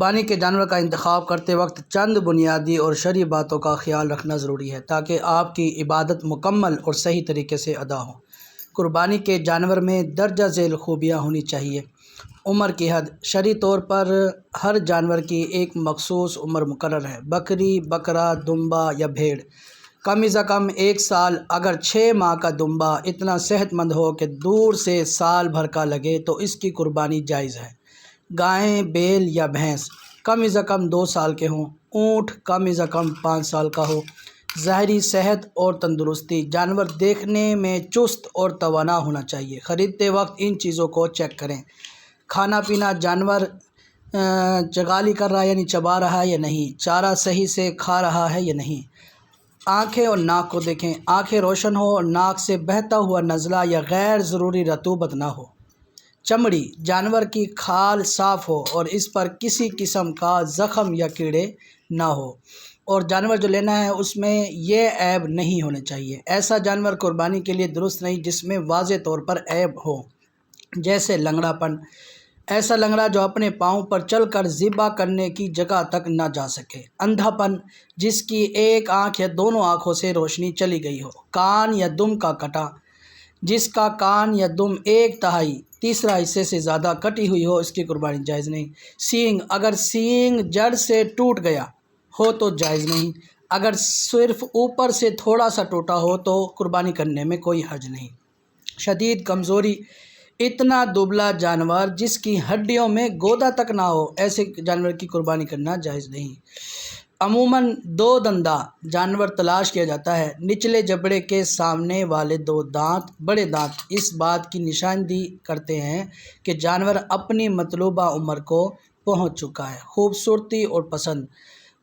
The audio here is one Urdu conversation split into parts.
قربانی کے جانور کا انتخاب کرتے وقت چند بنیادی اور شرعی باتوں کا خیال رکھنا ضروری ہے تاکہ آپ کی عبادت مکمل اور صحیح طریقے سے ادا ہو۔ قربانی کے جانور میں درجہ ذیل خوبیاں ہونی چاہیے۔ عمر کی حد: شرعی طور پر ہر جانور کی ایک مخصوص عمر مقرر ہے۔ بکری، بکرا، دمبا یا بھیڑ کم از کم 1 سال، اگر 6 ماہ کا دمبا اتنا صحت مند ہو کہ دور سے سال بھر کا لگے تو اس کی قربانی جائز ہے۔ گائیں، بیل یا بھینس کم از کم 2 سال کے ہوں۔ اونٹ کم از کم 5 سال کا ہو۔ ظاہری صحت اور تندرستی: جانور دیکھنے میں چست اور توانا ہونا چاہیے۔ خریدتے وقت ان چیزوں کو چیک کریں۔ کھانا پینا: جانور چگالی کر رہا ہے یعنی چبا رہا ہے یا نہیں، چارہ صحیح سے کھا رہا ہے یا نہیں۔ آنکھیں اور ناک کو دیکھیں۔ آنکھیں روشن ہو اور ناک سے بہتا ہوا نزلہ یا غیر ضروری رطوبت نہ ہو۔ چمڑی: جانور کی کھال صاف ہو اور اس پر کسی قسم کا زخم یا کیڑے نہ ہو، اور جانور جو لینا ہے اس میں یہ عیب نہیں ہونے چاہیے۔ ایسا جانور قربانی کے لیے درست نہیں جس میں واضح طور پر عیب ہو، جیسے لنگڑا پن، ایسا لنگڑا جو اپنے پاؤں پر چل کر ذبح کرنے کی جگہ تک نہ جا سکے۔ اندھا پن: جس کی ایک آنکھ یا دونوں آنکھوں سے روشنی چلی گئی ہو۔ کان یا دم کا کٹا: جس کا کان یا دم 1/3 حصے سے زیادہ کٹی ہوئی ہو، اس کی قربانی جائز نہیں۔ سینگ: اگر سینگ جڑ سے ٹوٹ گیا ہو تو جائز نہیں، اگر صرف اوپر سے تھوڑا سا ٹوٹا ہو تو قربانی کرنے میں کوئی حرج نہیں۔ شدید کمزوری: اتنا دبلا جانور جس کی ہڈیوں میں گودا تک نہ ہو، ایسے جانور کی قربانی کرنا جائز نہیں۔ عموماً 2 دندہ جانور تلاش کیا جاتا ہے۔ نچلے جبڑے کے سامنے والے 2 دانت، بڑے دانت، اس بات کی نشاندہی کرتے ہیں کہ جانور اپنی مطلوبہ عمر کو پہنچ چکا ہے۔ خوبصورتی اور پسند: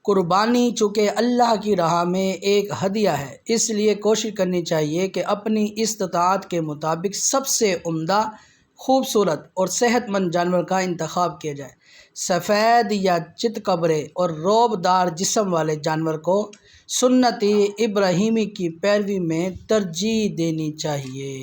قربانی چونکہ اللہ کی راہ میں ایک ہدیہ ہے، اس لیے کوشش کرنی چاہیے کہ اپنی استطاعت کے مطابق سب سے عمدہ، خوبصورت اور صحت مند جانور کا انتخاب کیا جائے۔ سفید یا چتکبرے اور روب دار جسم والے جانور کو سنت ابراہیمی کی پیروی میں ترجیح دینی چاہیے۔